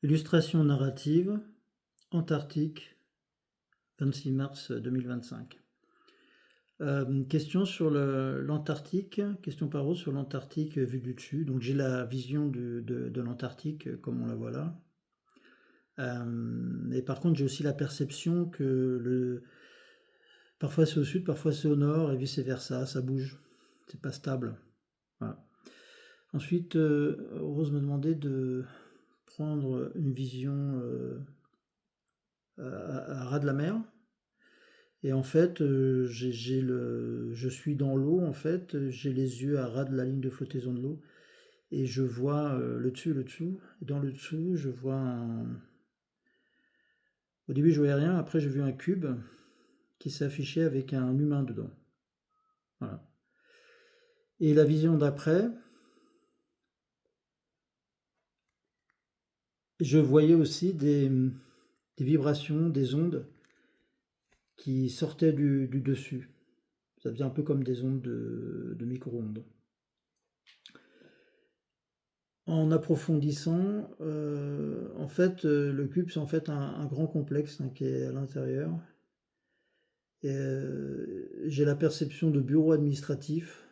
Illustration narrative, Antarctique, 26 mars 2025. Question sur l'Antarctique, question par Rose sur l'Antarctique vue du dessus. Donc j'ai la vision de l'Antarctique comme on la voit là. Et par contre j'ai aussi la perception que parfois c'est au sud, parfois c'est au nord et vice versa, ça bouge, c'est pas stable. Voilà. Ensuite, Rose me demandait de prendre une vision à ras de la mer. Et en fait, je suis dans l'eau, en fait, j'ai les yeux à ras de la ligne de flottaison de l'eau, et je vois le dessus et le dessous. Et dans le dessous, je vois un... Au début, je voyais rien, après j'ai vu un cube qui s'est affiché avec un humain dedans. Voilà. Et la vision d'après, je voyais aussi des vibrations, des ondes qui sortaient du dessus. Ça faisait un peu comme des ondes de micro-ondes. En approfondissant, en fait, le cube, c'est en fait un grand complexe qui est à l'intérieur. Et j'ai la perception de bureau administratif,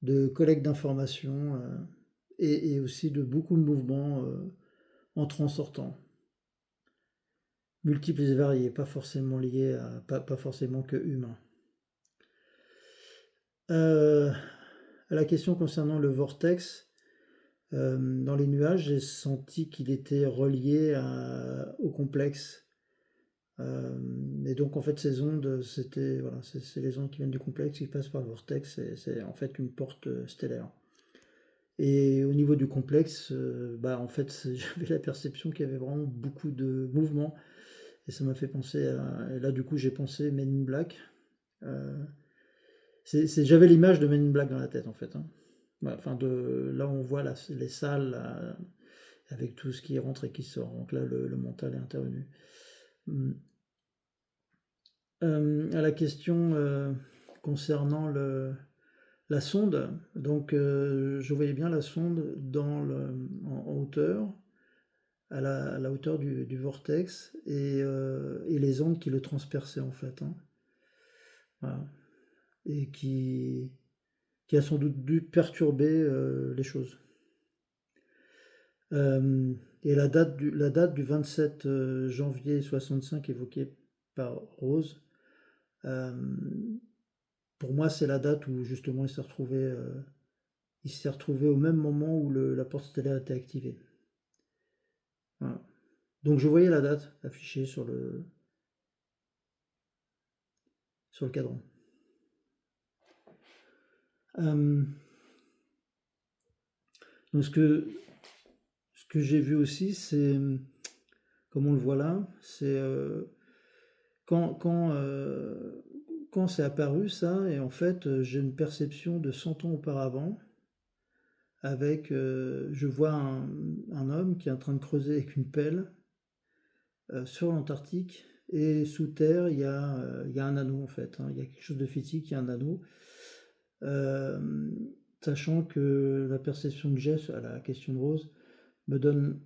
de collecte d'informations et aussi de beaucoup de mouvements entrant-sortant. Multiples et variés, pas forcément liés à, pas forcément que humains. À la question concernant le vortex, dans les nuages, j'ai senti qu'il était relié au complexe. Et donc en fait ces ondes, c'était voilà, c'est les ondes qui viennent du complexe qui passent par le vortex, c'est en fait une porte stellaire. Et au niveau du complexe, bah en fait j'avais la perception qu'il y avait vraiment beaucoup de mouvements et ça m'a fait penser à, et là du coup j'ai pensé Men in Black. Euh, J'avais l'image de Men in Black dans la tête en fait. Hein. Voilà, enfin de là on voit les salles là, avec tout ce qui rentre et qui sort. Donc là le mental est intervenu. Hmm. À la question concernant la sonde, donc je voyais bien la sonde en hauteur, à la hauteur du vortex, et les ondes qui le transperçaient en fait. Hein. Voilà. Et qui a sans doute dû perturber les choses. Et la date du 27 janvier 65 évoquée par Rose, euh, pour moi, c'est la date où justement il s'est retrouvé au même moment où la porte stellaire était activée. Voilà. Donc je voyais la date affichée sur le cadran. Euh, donc ce que j'ai vu aussi, c'est, comme on le voit là, c'est quand, quand, euh, quand c'est apparu ça, et en fait j'ai une perception de 100 ans auparavant, avec, je vois un homme qui est en train de creuser avec une pelle sur l'Antarctique, et sous terre il y a un anneau en fait, hein. Il y a quelque chose de physique, il y a un anneau. Euh, Sachant que la perception que j'ai à la question de Rose me donne,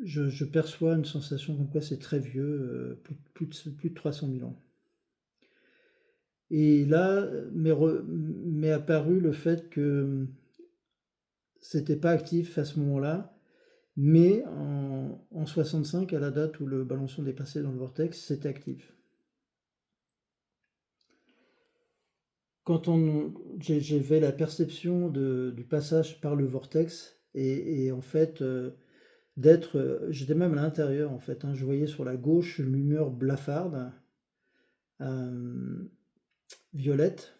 je perçois une sensation comme quoi c'est très vieux, plus de 300 000 ans. Et là m'est apparu le fait que c'était pas actif à ce moment-là, mais en 65, à la date où le balançon dépassait dans le vortex, c'était actif. Quand j'avais la perception du passage par le vortex, et en fait j'étais même à l'intérieur en fait, hein. Je voyais sur la gauche une lumière blafarde, euh, violette,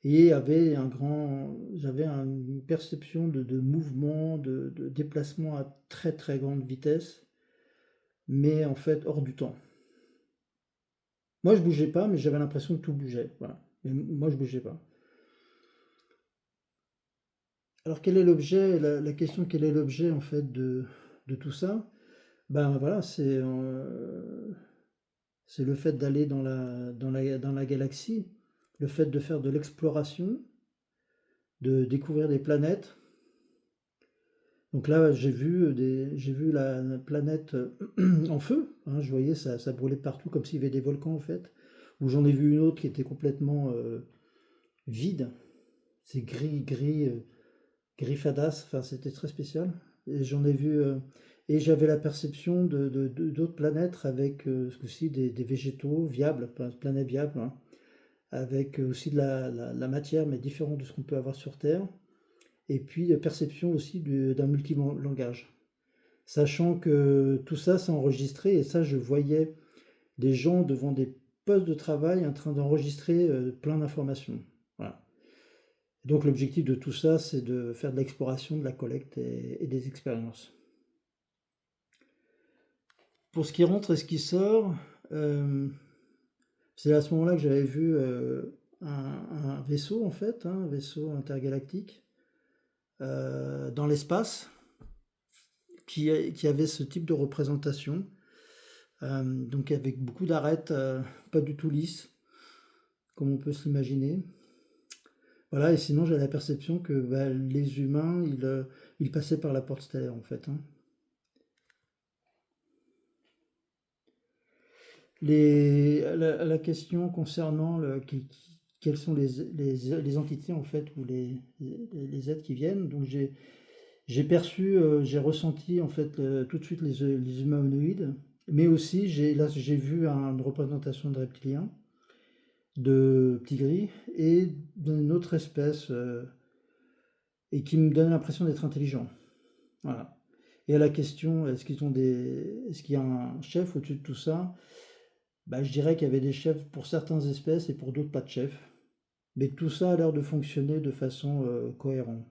et j'avais une perception de mouvement, de déplacement à très très grande vitesse, mais en fait hors du temps. Moi je bougeais pas, mais j'avais l'impression que tout bougeait. Voilà. Mais moi je bougeais pas. Alors quel est l'objet, la question quel est l'objet en fait de tout ça? Ben voilà, c'est le fait d'aller dans la galaxie, le fait de faire de l'exploration, de découvrir des planètes, Donc là, j'ai vu la planète en feu, hein, je voyais ça brûlait partout comme s'il y avait des volcans en fait. Ou j'en ai vu une autre qui était complètement vide, c'est gris, gris fadasse, enfin c'était très spécial. Et j'en ai vu, et j'avais la perception d'autres planètes avec ce coup-ci des végétaux viables, enfin, planètes viables, hein, avec aussi de la matière, mais différente de ce qu'on peut avoir sur Terre. Et puis perception aussi d'un multilangage. Sachant que tout ça, c'est enregistré, et ça, je voyais des gens devant des postes de travail en train d'enregistrer plein d'informations. Voilà. Et donc l'objectif de tout ça, c'est de faire de l'exploration, de la collecte et des expériences. Pour ce qui rentre et ce qui sort, euh, c'est à ce moment-là que j'avais vu un vaisseau, en fait, hein, un vaisseau intergalactique dans l'espace qui avait ce type de représentation. Donc avec beaucoup d'arêtes, pas du tout lisses, comme on peut s'imaginer. Voilà, et sinon j'ai la perception que bah, les humains, ils passaient par la porte stellaire en fait, hein. À la question concernant quelles sont les entités en fait ou les êtres qui viennent, donc j'ai perçu, j'ai ressenti en fait tout de suite les humanoïdes, mais aussi j'ai vu une représentation de reptiliens, de petits gris et d'une autre espèce et qui me donne l'impression d'être intelligent. Voilà. Et à la question, est-ce qu'il y a un chef au-dessus de tout ça? Bah, je dirais qu'il y avait des chefs pour certaines espèces et pour d'autres pas de chef. Mais tout ça a l'air de fonctionner de façon cohérente.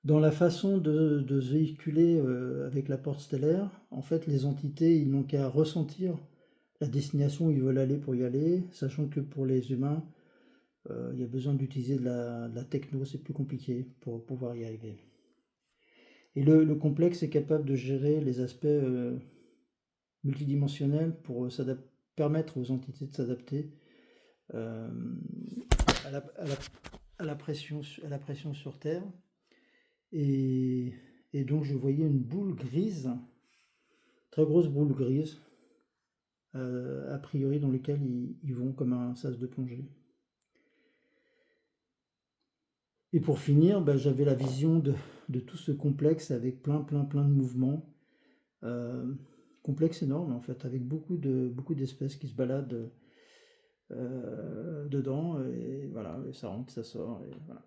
Dans la façon de se véhiculer avec la porte stellaire, en fait, les entités, ils n'ont qu'à ressentir la destination où ils veulent aller pour y aller, sachant que pour les humains, il y a besoin d'utiliser de la techno, c'est plus compliqué pour pouvoir y arriver. Et le complexe est capable de gérer les aspects multidimensionnels pour permettre aux entités de s'adapter euh, à la, à la- à la pression sur Terre. Et, et donc je voyais une boule grise, très grosse boule grise, a priori dans lequel ils vont comme un sas de plongée. Et pour finir, bah, j'avais la vision de tout ce complexe avec plein de mouvements. Euh, Complexe énorme en fait, avec beaucoup d'espèces qui se baladent dedans. Et voilà, et ça rentre, ça sort. Et voilà.